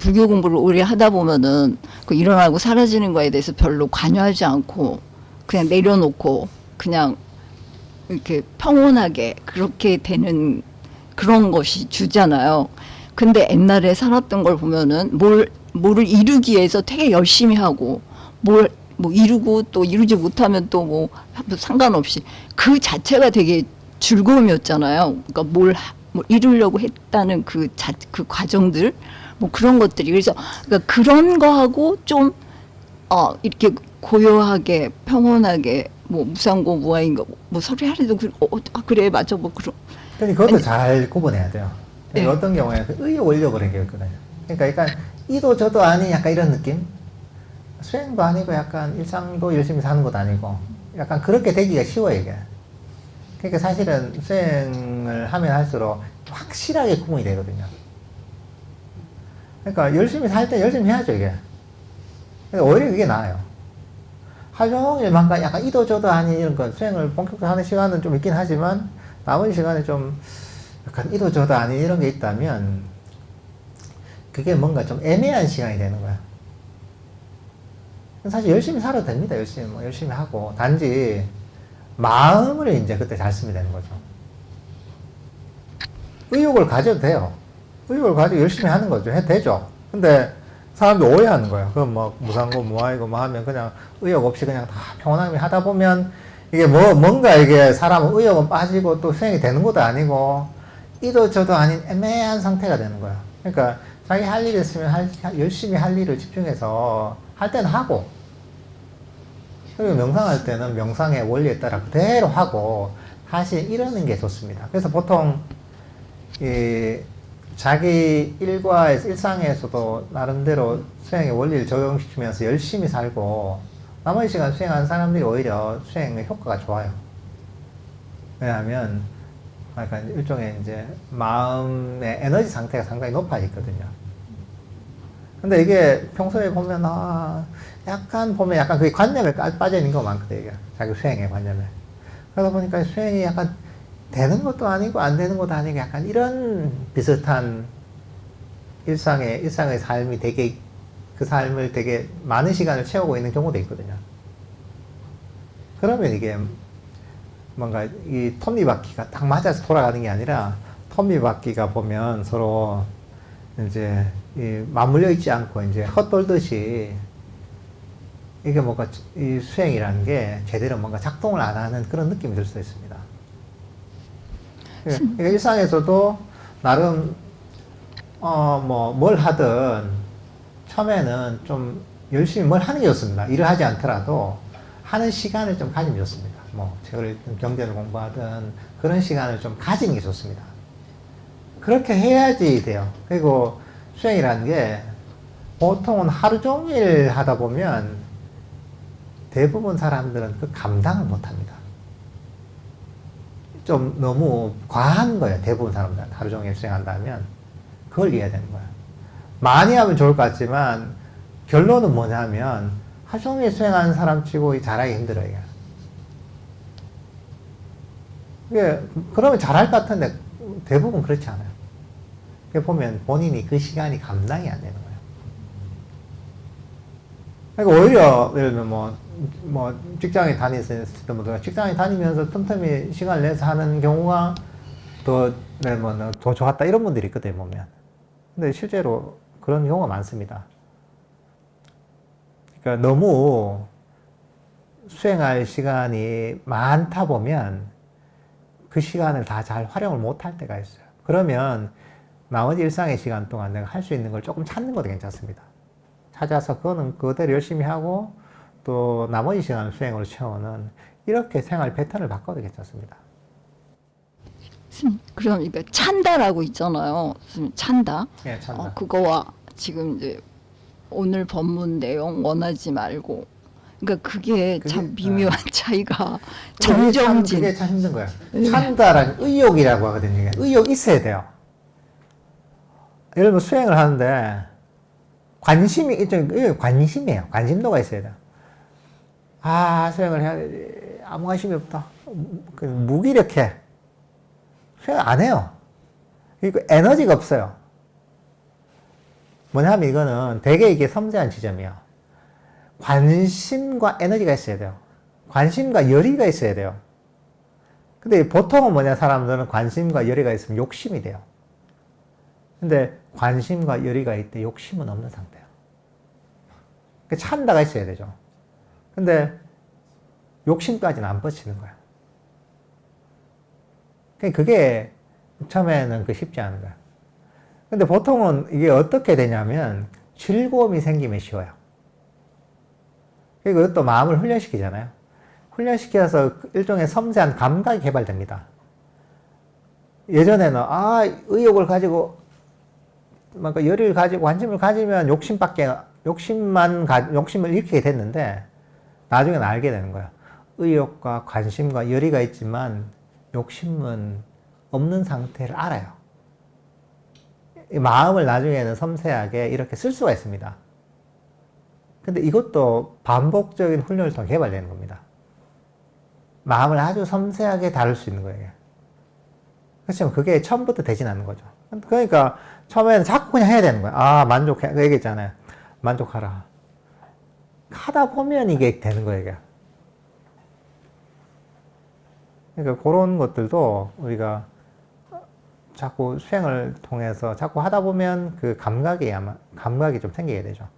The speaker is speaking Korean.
불교 공부를 오래 하다 보면은 그 일어나고 사라지는 거에 대해서 별로 관여하지 않고 그냥 내려놓고 그냥 이렇게 평온하게 그렇게 되는 그런 것이 주잖아요. 근데 옛날에 살았던 걸 보면은 뭐를 이루기 위해서 되게 열심히 하고 뭐 이루고 또 이루지 못하면 또 뭐 상관없이 그 자체가 되게 즐거움이었잖아요. 그러니까 뭐 이루려고 했다는 그 과정들 뭐 그런 것들이 그러니까 그런 거하고 좀 이렇게 고요하게 평온하게 뭐 무상고 무아인가 뭐 소리 하려도 그래 맞아 뭐 그런 근데 그것도 아니, 잘 구분해야 돼요. 네. 어떤 경우에 그 의욕 원력을 얘기했거든요. 그러니까 약간 이도 저도 아닌 약간 이런 느낌? 수행도 아니고 약간 일상도 열심히 사는 것도 아니고 약간 그렇게 되기가 쉬워요, 이게. 그러니까 사실은 수행을 하면 할수록 확실하게 구분이 되거든요. 그러니까 열심히 살 때 열심히 해야죠, 이게. 그러니까 오히려 그게 나아요. 하루 종일 막 약간 이도 저도 아닌 이런 거 수행을 본격적으로 하는 시간은 좀 있긴 하지만 나머지 시간에 좀 약간 이도 저도 아닌 이런 게 있다면 그게 뭔가 좀 애매한 시간이 되는 거야. 사실 열심히 살아도 됩니다. 열심히 하고 단지 마음을 이제 그때 잘 쓰면 되는 거죠. 의욕을 가져도 돼요. 의욕을 가지고 열심히 하는 거죠. 해도 되죠. 근데 사람들 오해하는 거예요. 그럼 뭐 무상고 무아이고 뭐 하면 그냥 의욕 없이 그냥 다 평온하게 하다 보면 이게 뭔가 이게 사람은 의욕은 빠지고 또 수행이 되는 것도 아니고 이도 저도 아닌 애매한 상태가 되는 거야. 그러니까 자기 할 일 있으면 열심히 할 일을 집중해서 할 때는 하고 그리고 명상할 때는 명상의 원리에 따라 그대로 하고 사실 이러는 게 좋습니다. 그래서 보통 자기 일상에서도 나름대로 수행의 원리를 적용시키면서 열심히 살고 나머지 시간 수행하는 사람들이 오히려 수행의 효과가 좋아요. 왜냐하면 약간 일종의 이제 마음의 에너지 상태가 상당히 높아지거든요. 근데 이게 평소에 보면 약간 그게 관념에 빠져 있는 거 많거든요. 이게. 자기 수행의 관념에. 그러다 보니까 수행이 약간 되는 것도 아니고 안 되는 것도 아니고 약간 이런 비슷한 일상의 삶이 되게 그 삶을 되게 많은 시간을 채우고 있는 경우도 있거든요. 그러면 이게 뭔가 이 톱니바퀴가 딱 맞아서 돌아가는 게 아니라 톱니바퀴가 보면 서로 이제 맞물려 있지 않고 이제 헛돌듯이 이게 뭔가 이 수행이라는 게 제대로 뭔가 작동을 안 하는 그런 느낌이 들 수 있습니다. 그러니까 일상에서도 나름 뭘 하든 처음에는 좀 열심히 뭘 하는 게 좋습니다. 일을 하지 않더라도 하는 시간을 좀 가지면 좋습니다. 뭐 책을 읽든 경전을 공부하든 그런 시간을 좀 가지는 게 좋습니다. 그렇게 해야지 돼요. 그리고 수행이라는 게 보통은 하루 종일 하다 보면 대부분 사람들은 그 감당을 못 합니다. 좀 너무 과한 거예요. 대부분 사람들은 하루 종일 수행한다면 그걸 이해해야 되는 거예요. 많이 하면 좋을 것 같지만 결론은 뭐냐면 하루 종일 수행하는 사람 치고 잘하기 힘들어요. 이게 그러면 잘할 것 같은데 대부분 그렇지 않아요. 보면 본인이 그 시간이 감당이 안 되는 거예요. 그러니까 오히려 예를 들면 뭐 직장에 다니시는 분들 직장에 다니면서 틈틈이 시간을 내서 하는 경우가 더 좋았다 이런 분들이 있거든요, 보면. 근데 실제로 그런 경우가 많습니다. 그러니까 너무 수행할 시간이 많다 보면 그 시간을 다 잘 활용을 못 할 때가 있어요. 그러면 나머지 일상의 시간 동안 내가 할 수 있는 걸 조금 찾는 것도 괜찮습니다. 찾아서 그거는 그대로 열심히 하고 또 나머지 시간을 수행으로 채우는 이렇게 생활 패턴을 바꿔도 괜찮습니다. 그럼 이거 찬다라고 있잖아요. 찬다. 예, 찬다. 그거와 지금 이제 오늘 법문 내용 원하지 말고 그러니까 그게 참 미묘한 차이가 정정진. 그게 참 힘든 거예요. 찬다라는 의욕이라고 하거든요. 의욕이 있어야 돼요. 예를 들면 수행을 하는데 관심이 일종의 관심이에요. 관심도가 있어야 돼요. 수행을 해야 돼. 아무 관심이 없다. 무기력해. 수행 안 해요. 그리고 에너지가 없어요. 뭐냐면 이거는 되게 이게 섬세한 지점이에요. 관심과 에너지가 있어야 돼요. 관심과 열의가 있어야 돼요. 근데 보통은 뭐냐, 사람들은 관심과 열의가 있으면 욕심이 돼요. 근데 관심과 열의가 있대 욕심은 없는 상태예요. 찬다가 있어야 되죠. 근데 욕심까지는 안 뻗치는 거예요. 그게 처음에는 쉽지 않은 거예요. 근데 보통은 이게 어떻게 되냐면 즐거움이 생기면 쉬워요. 그리고 이것도 마음을 훈련시키잖아요. 훈련시켜서 일종의 섬세한 감각이 개발됩니다. 예전에는 의욕을 가지고 뭔가 열의를 가지고 관심을 가지면 욕심을 일으키게 됐는데 나중에는 알게 되는 거예요. 의욕과 관심과 열의가 있지만 욕심은 없는 상태를 알아요. 이 마음을 나중에는 섬세하게 이렇게 쓸 수가 있습니다. 근데 이것도 반복적인 훈련을 통해 개발되는 겁니다. 마음을 아주 섬세하게 다룰 수 있는 거예요. 그렇지만 그게 처음부터 되진 않는 거죠. 그러니까 처음에는 자꾸 그냥 해야 되는 거예요. 만족해. 그 얘기했잖아요. 만족하라. 하다 보면 이게 되는 거예요, 이게. 그러니까 그런 것들도 우리가 자꾸 수행을 통해서 자꾸 하다 보면 그 감각이 좀 생기게 되죠.